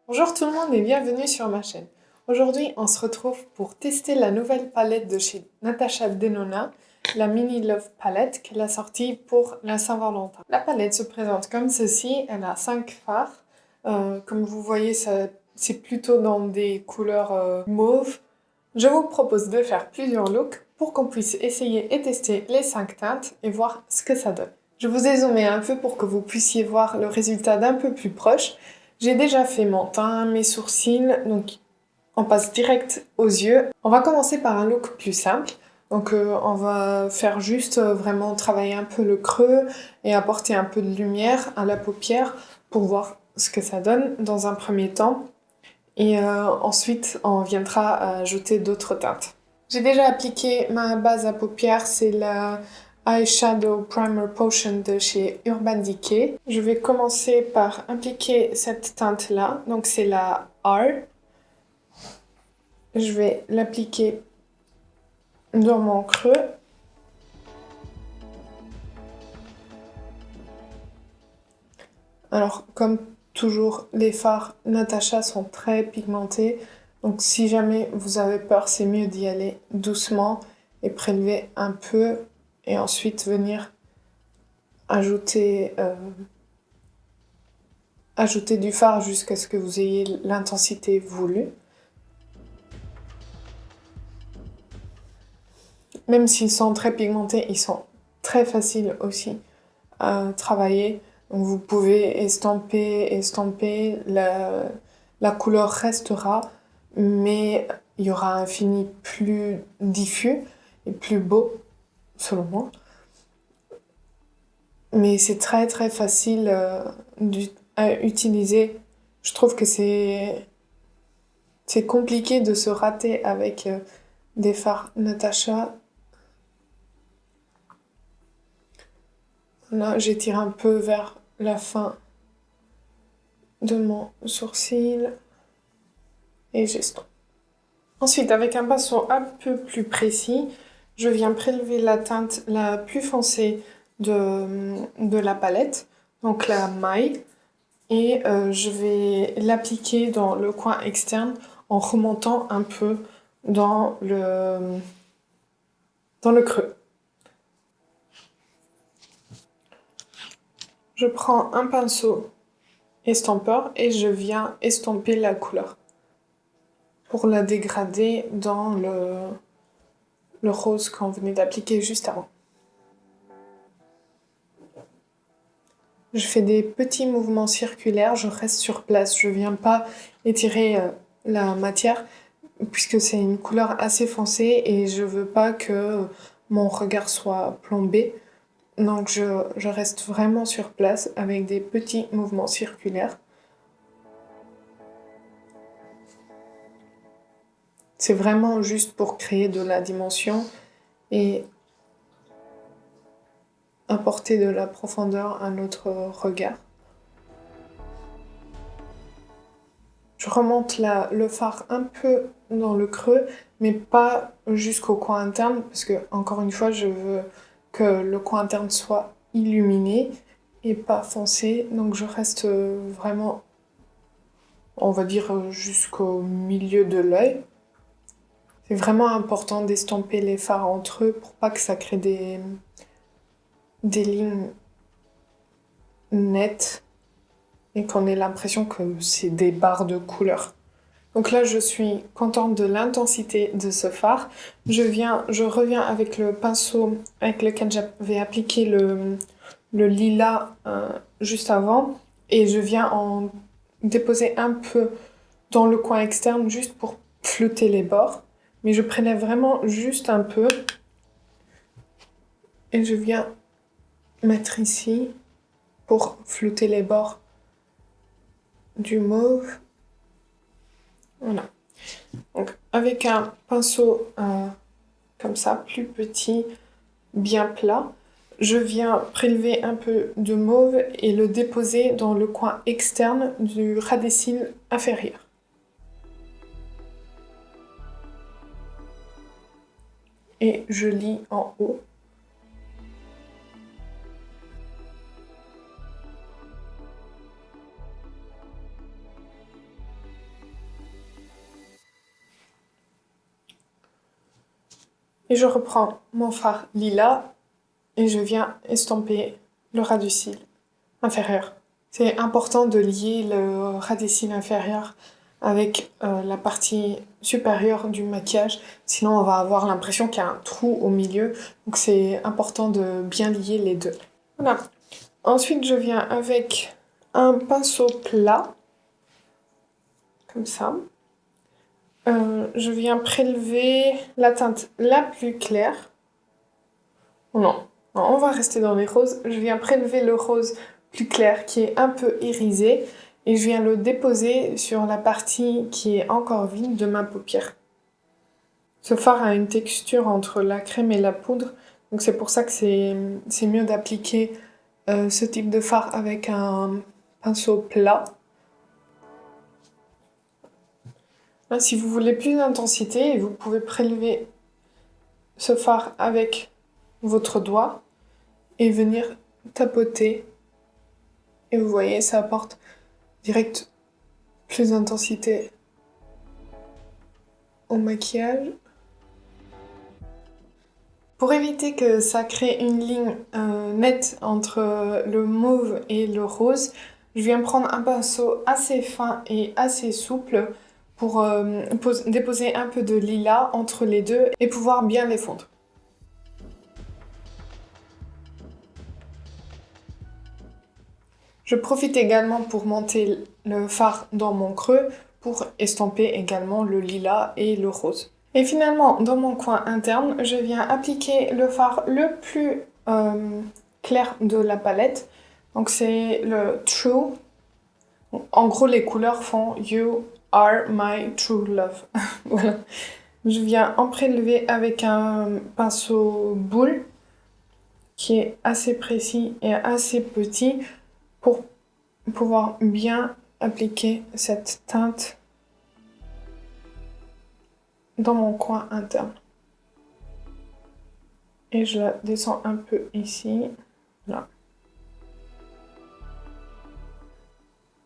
Bonjour tout le monde et bienvenue sur ma chaîne. Aujourd'hui, on se retrouve pour tester la nouvelle palette de chez Natasha Denona, la Mini Love Palette qu'elle a sortie pour la Saint-Valentin. La palette se présente comme ceci, elle a 5 fards. Comme vous voyez, c'est plutôt dans des couleurs mauves. Je vous propose de faire plusieurs looks pour qu'on puisse essayer et tester les 5 teintes et voir ce que ça donne. Je vous ai zoomé un peu pour que vous puissiez voir le résultat d'un peu plus proche. J'ai déjà fait mon teint, mes sourcils, donc on passe direct aux yeux. On va commencer par un look plus simple. Donc on va faire juste vraiment travailler un peu le creux et apporter un peu de lumière à la paupière pour voir ce que ça donne dans un premier temps. Et ensuite, on viendra ajouter d'autres teintes. J'ai déjà appliqué ma base à paupières, c'est la Eyeshadow Primer Potion de chez Urban Decay. Je vais commencer par appliquer cette teinte-là, donc c'est la R. Je vais l'appliquer dans mon creux. Alors, comme toujours, les fards Natasha sont très pigmentés. Donc si jamais vous avez peur, c'est mieux d'y aller doucement et prélever un peu et ensuite venir ajouter du fard jusqu'à ce que vous ayez l'intensité voulue. Même s'ils sont très pigmentés, ils sont très faciles aussi à travailler. Donc vous pouvez estomper, la couleur restera, mais il y aura un fini plus diffus et plus beau, selon moi. Mais c'est très très facile à utiliser. Je trouve que c'est compliqué de se rater avec des fards Natasha. Là, j'étire un peu vers la fin de mon sourcil et j'estompe. Ensuite, avec un pinceau un peu plus précis, je viens prélever la teinte la plus foncée de la palette, donc la maille, et je vais l'appliquer dans le coin externe en remontant un peu dans le creux. Je prends un pinceau estompeur et je viens estomper la couleur pour la dégrader dans le rose qu'on venait d'appliquer juste avant. Je fais des petits mouvements circulaires, je reste sur place, je viens pas étirer la matière puisque c'est une couleur assez foncée et je veux pas que mon regard soit plombé. Donc je reste vraiment sur place avec des petits mouvements circulaires. C'est vraiment juste pour créer de la dimension et apporter de la profondeur à notre regard. Je remonte le fard un peu dans le creux, mais pas jusqu'au coin interne, parce que, encore une fois, je veux que le coin interne soit illuminé et pas foncé. Donc je reste vraiment, on va dire, jusqu'au milieu de l'œil. C'est vraiment important d'estomper les fards entre eux pour pas que ça crée des lignes nettes et qu'on ait l'impression que c'est des barres de couleur. Donc là, je suis contente de l'intensité de ce fard. Je reviens avec le pinceau avec lequel j'avais appliqué le lilas juste avant et je viens en déposer un peu dans le coin externe juste pour flouter les bords. Mais je prélève vraiment juste un peu et je viens mettre ici pour flouter les bords du mauve. Voilà. Donc avec un pinceau comme ça, plus petit, bien plat, je viens prélever un peu de mauve et le déposer dans le coin externe du ras des cils inférieur. Et je lis en haut. Et je reprends mon fard lilas et je viens estomper le ras du cil inférieur. C'est important de lier le ras des cils inférieur avec la partie supérieure du maquillage, sinon on va avoir l'impression qu'il y a un trou au milieu, donc c'est important de bien lier les deux. Voilà. Ensuite, je viens avec un pinceau plat, comme ça. Je viens prélever la teinte la plus claire. Non, on va rester dans les roses. Je viens prélever le rose plus clair qui est un peu irisé et je viens le déposer sur la partie qui est encore vide de ma paupière. Ce fard a une texture entre la crème et la poudre, donc c'est pour ça que c'est mieux d'appliquer ce type de fard avec un pinceau plat. Là, si vous voulez plus d'intensité, vous pouvez prélever ce fard avec votre doigt et venir tapoter. Et vous voyez, ça apporte direct plus d'intensité au maquillage. Pour éviter que ça crée une ligne nette entre le mauve et le rose, je viens prendre un pinceau assez fin et assez souple pour déposer un peu de lilas entre les deux et pouvoir bien les fondre. Je profite également pour monter le fard dans mon creux pour estomper également le lilas et le rose. Et finalement, dans mon coin interne, je viens appliquer le fard le plus clair de la palette. Donc c'est le True. En gros, les couleurs font You are my true love. Voilà. Je viens en prélever avec un pinceau boule qui est assez précis et assez petit pour pouvoir bien appliquer cette teinte dans mon coin interne. Et je la descends un peu ici, là.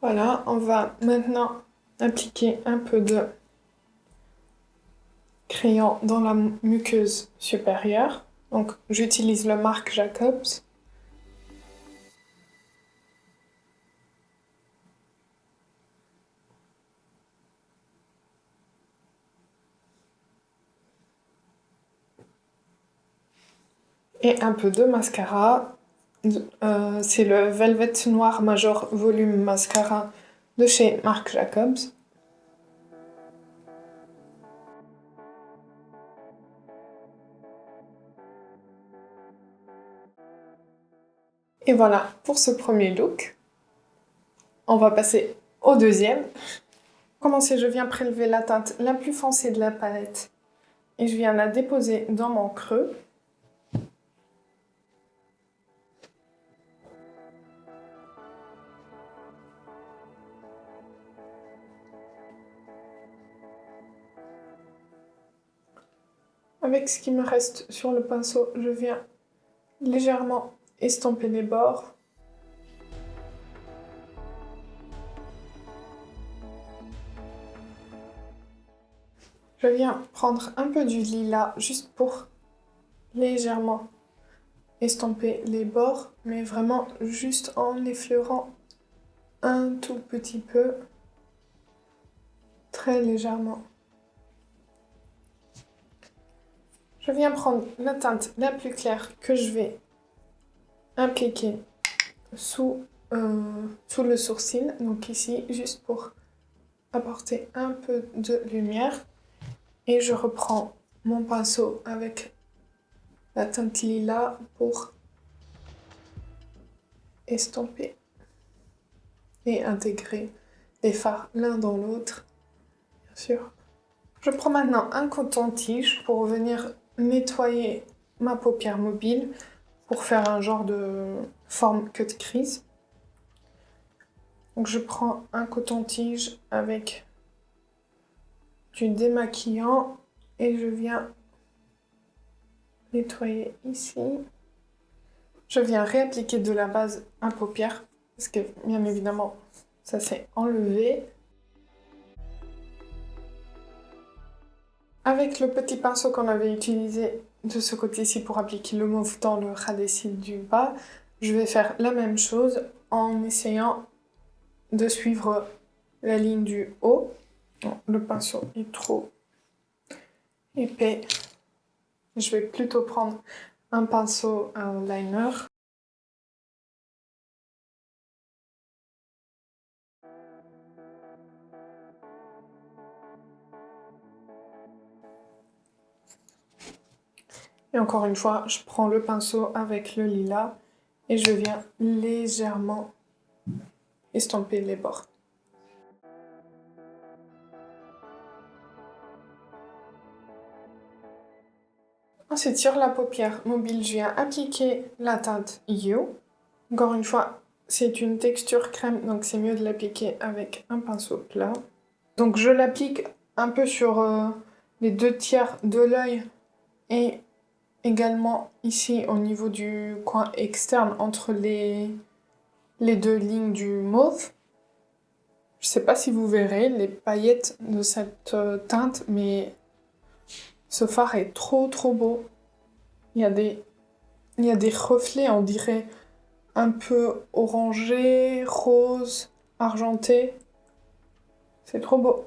Voilà, on va maintenant appliquer un peu de crayon dans la muqueuse supérieure. Donc j'utilise le Marc Jacobs. Et un peu de mascara. C'est le Velvet Noir Major Volume Mascara de chez Marc Jacobs. Et voilà pour ce premier look. On va passer au deuxième. Pour commencer, je viens prélever la teinte la plus foncée de la palette et je viens la déposer dans mon creux. Avec ce qui me reste sur le pinceau, je viens légèrement estomper les bords. Je viens prendre un peu du lilas juste pour légèrement estomper les bords, mais vraiment juste en effleurant un tout petit peu, très légèrement. Je viens prendre la teinte la plus claire que je vais appliquer sous le sourcil, donc ici, juste pour apporter un peu de lumière. Et je reprends mon pinceau avec la teinte lilas pour estomper et intégrer les fards l'un dans l'autre, bien sûr. Je prends maintenant un coton-tige pour venir nettoyer ma paupière mobile pour faire un genre de forme cut crease. Donc je prends un coton-tige avec du démaquillant et je viens nettoyer ici. Je viens réappliquer de la base à paupière parce que bien évidemment ça s'est enlevé. Avec le petit pinceau qu'on avait utilisé de ce côté-ci pour appliquer le mauve dans le ras des cils du bas, je vais faire la même chose en essayant de suivre la ligne du haut. Non, le pinceau est trop épais. Je vais plutôt prendre un pinceau liner. Et encore une fois, je prends le pinceau avec le lilas et je viens légèrement estomper les bords. Ensuite, sur la paupière mobile, je viens appliquer la teinte You. Encore une fois, c'est une texture crème, donc c'est mieux de l'appliquer avec un pinceau plat. Donc je l'applique un peu sur les 2/3 de l'œil et également ici au niveau du coin externe entre les 2 lignes du mauve. Je sais pas si vous verrez les paillettes de cette teinte, mais ce fard est trop beau. Il y a des reflets, on dirait un peu orangé, rose, argenté. C'est trop beau.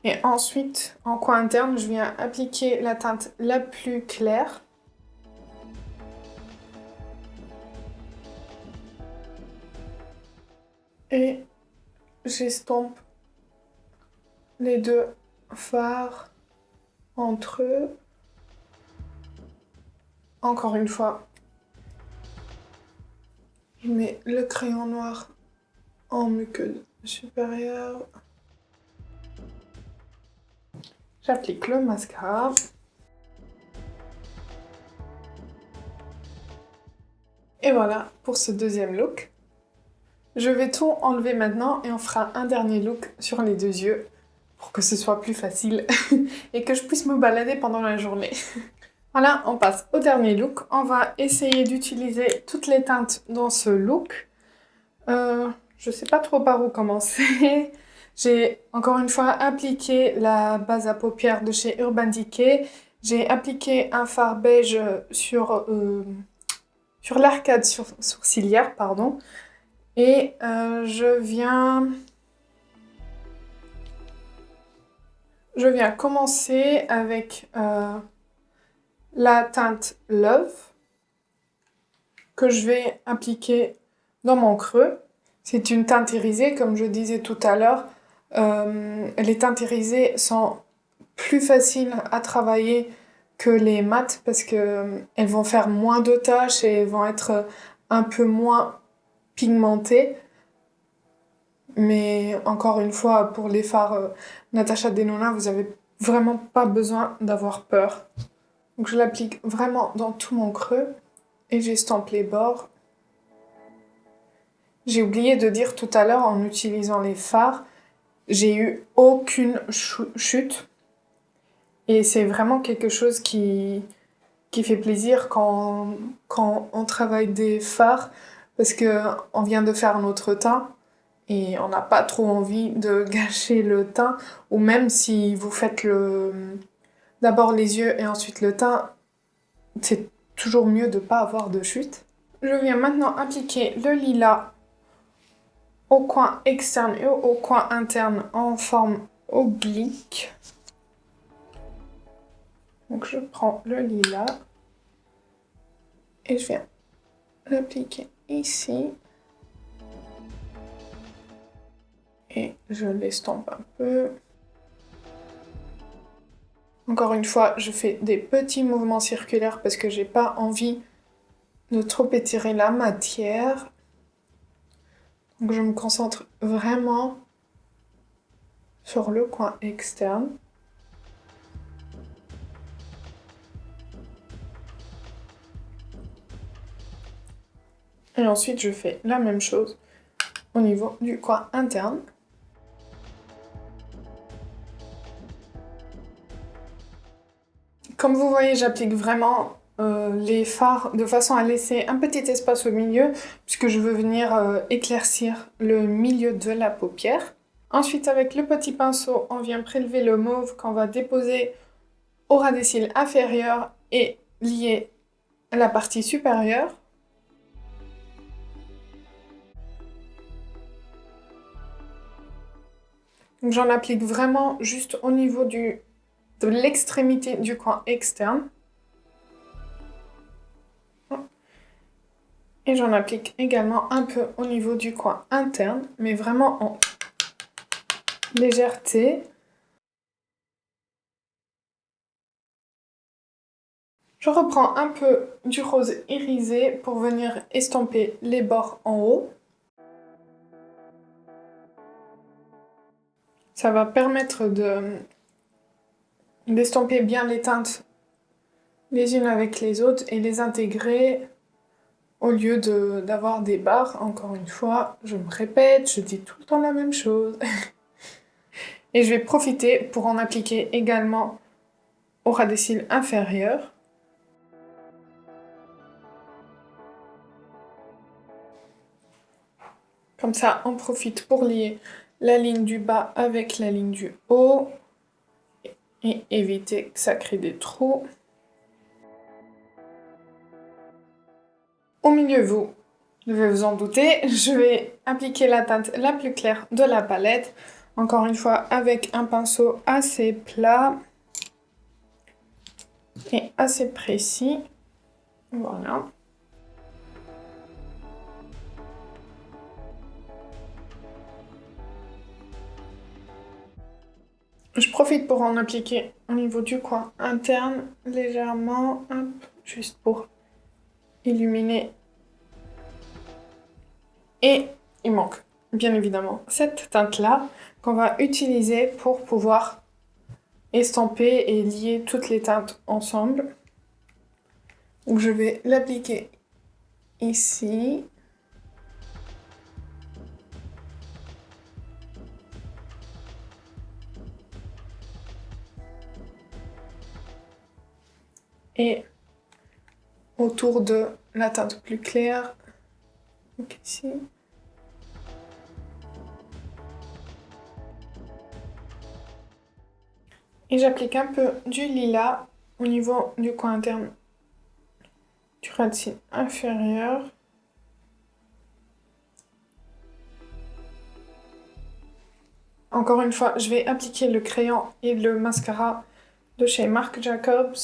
Et ensuite, en coin interne, je viens appliquer la teinte la plus claire. Et j'estompe les 2 fards entre eux. Encore une fois, je mets le crayon noir en muqueuse supérieure. J'applique le mascara. Et voilà pour ce deuxième look. Je vais tout enlever maintenant et on fera un dernier look sur les 2 yeux pour que ce soit plus facile et que je puisse me balader pendant la journée. Voilà, on passe au dernier look. On va essayer d'utiliser toutes les teintes dans ce look. Je sais pas trop par où commencer. J'ai encore une fois appliqué la base à paupières de chez Urban Decay. J'ai appliqué un fard beige sur l'arcade sourcilière, pardon. Et je viens commencer avec la teinte Love que je vais appliquer dans mon creux. C'est une teinte irisée, comme je disais tout à l'heure. Les teintes irisées sont plus faciles à travailler que les mates parce qu'elles vont faire moins de taches et vont être un peu moins pigmentées. Mais encore une fois, pour les fards Natasha Denona, vous avez vraiment pas besoin d'avoir peur. Donc je l'applique vraiment dans tout mon creux et j'estompe les bords. J'ai oublié de dire tout à l'heure en utilisant les fards, j'ai eu aucune chute. Et c'est vraiment quelque chose qui fait plaisir quand on travaille des fards parce qu'on vient de faire notre teint et on n'a pas trop envie de gâcher le teint, ou même si vous faites d'abord les yeux et ensuite le teint, c'est toujours mieux de ne pas avoir de chute. Je viens maintenant appliquer le lilas au coin externe et au coin interne en forme oblique. Donc je prends le lilas et je viens l'appliquer ici. Et je l'estompe un peu. Encore une fois, je fais des petits mouvements circulaires parce que j'ai pas envie de trop étirer la matière. Donc je me concentre vraiment sur le coin externe. Et ensuite, je fais la même chose au niveau du coin interne. Comme vous voyez, j'applique vraiment les fards de façon à laisser un petit espace au milieu puisque je veux venir éclaircir le milieu de la paupière. Ensuite, avec le petit pinceau, on vient prélever le mauve qu'on va déposer au ras des cils inférieur et lier la partie supérieure. Donc j'en applique vraiment juste au niveau de l'extrémité du coin externe. Et j'en applique également un peu au niveau du coin interne, mais vraiment en légèreté. Je reprends un peu du rose irisé pour venir estomper les bords en haut. Ça va permettre d'estomper bien les teintes les unes avec les autres et les intégrer au lieu d'avoir des barres. Encore une fois, je me répète, je dis tout le temps la même chose. Et je vais profiter pour en appliquer également au ras des cils inférieur. Comme ça, on profite pour lier la ligne du bas avec la ligne du haut et éviter que ça crée des trous. Au milieu, vous devez vous en douter, je vais appliquer la teinte la plus claire de la palette. Encore une fois, avec un pinceau assez plat et assez précis. Voilà. Je profite pour en appliquer au niveau du coin interne, légèrement, hop, juste pour illuminer. Et il manque, bien évidemment, cette teinte-là qu'on va utiliser pour pouvoir estomper et lier toutes les teintes ensemble. Donc je vais l'appliquer ici. Et autour de la teinte plus claire, donc ici. Et j'applique un peu du lilas au niveau du coin interne du ras de cils inférieur. Encore une fois, je vais appliquer le crayon et le mascara de chez Marc Jacobs.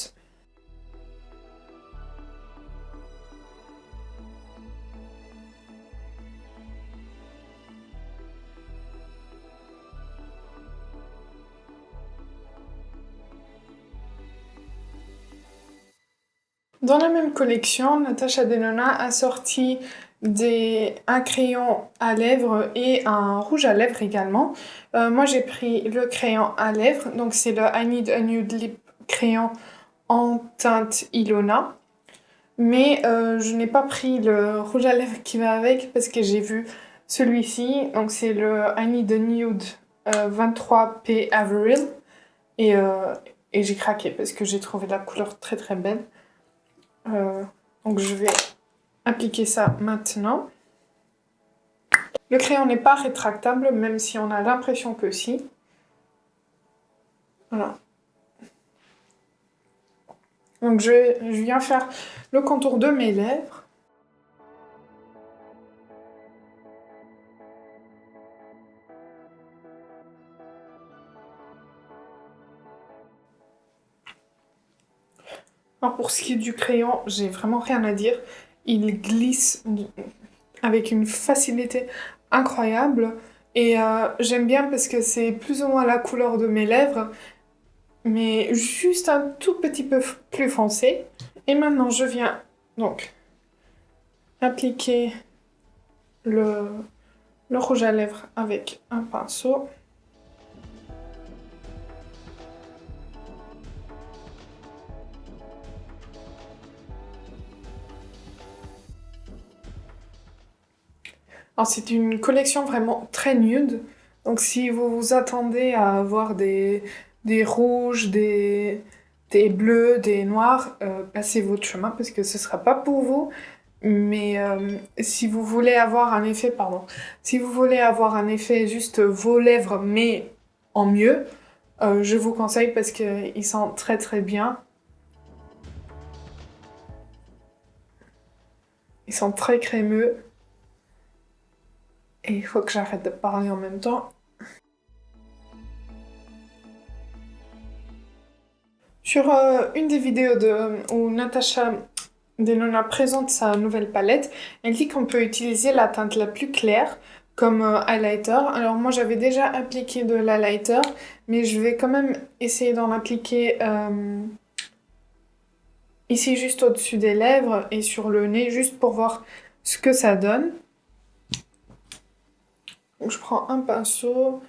Dans la même collection, Natasha Denona a sorti un crayon à lèvres et un rouge à lèvres également. Moi j'ai pris le crayon à lèvres, donc c'est le I Need a Nude Lip crayon en teinte Ilona. Mais je n'ai pas pris le rouge à lèvres qui va avec parce que j'ai vu celui-ci, donc c'est le I Need a Nude 23P Avril. Et j'ai craqué parce que j'ai trouvé la couleur très très belle. Donc je vais appliquer ça maintenant. Le crayon n'est pas rétractable, même si on a l'impression que si. Voilà. Donc je viens faire le contour de mes lèvres. Alors pour ce qui est du crayon, j'ai vraiment rien à dire. Il glisse avec une facilité incroyable. Et j'aime bien parce que c'est plus ou moins la couleur de mes lèvres, mais juste un tout petit peu plus foncé. Et maintenant, je viens donc appliquer le rouge à lèvres avec un pinceau. Alors c'est une collection vraiment très nude, donc si vous vous attendez à avoir des rouges, des bleus, des noirs, passez votre chemin parce que ce sera pas pour vous. Mais si vous voulez avoir un effet, si vous voulez avoir un effet juste vos lèvres mais en mieux, Je vous conseille parce qu'ils sentent très très bien. Ils sont très crémeux. Et il faut que j'arrête de parler en même temps. Sur une des vidéos où Natasha Denona présente sa nouvelle palette, elle dit qu'on peut utiliser la teinte la plus claire comme highlighter. Alors moi j'avais déjà appliqué de l'highlighter, mais je vais quand même essayer d'en appliquer ici juste au-dessus des lèvres et sur le nez, juste pour voir ce que ça donne. Donc je prends un pinceau,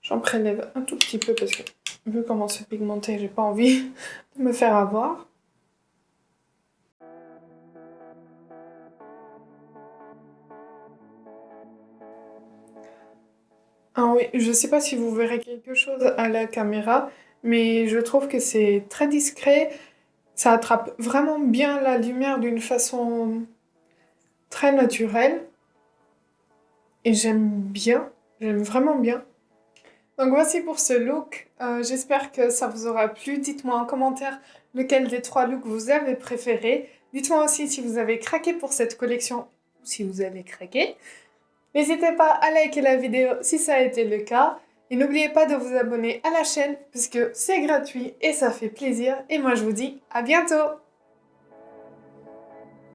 j'en prélève un tout petit peu parce que vu comment c'est pigmenté, j'ai pas envie de me faire avoir. Ah oui, je sais pas si vous verrez quelque chose à la caméra, mais je trouve que c'est très discret. Ça attrape vraiment bien la lumière d'une façon très naturelle. Et j'aime vraiment bien. Donc voici pour ce look. J'espère que ça vous aura plu. Dites-moi en commentaire lequel des 3 looks vous avez préféré. Dites-moi aussi si vous avez craqué pour cette collection ou si vous avez craqué. N'hésitez pas à liker la vidéo si ça a été le cas. Et n'oubliez pas de vous abonner à la chaîne puisque c'est gratuit et ça fait plaisir. Et moi je vous dis à bientôt!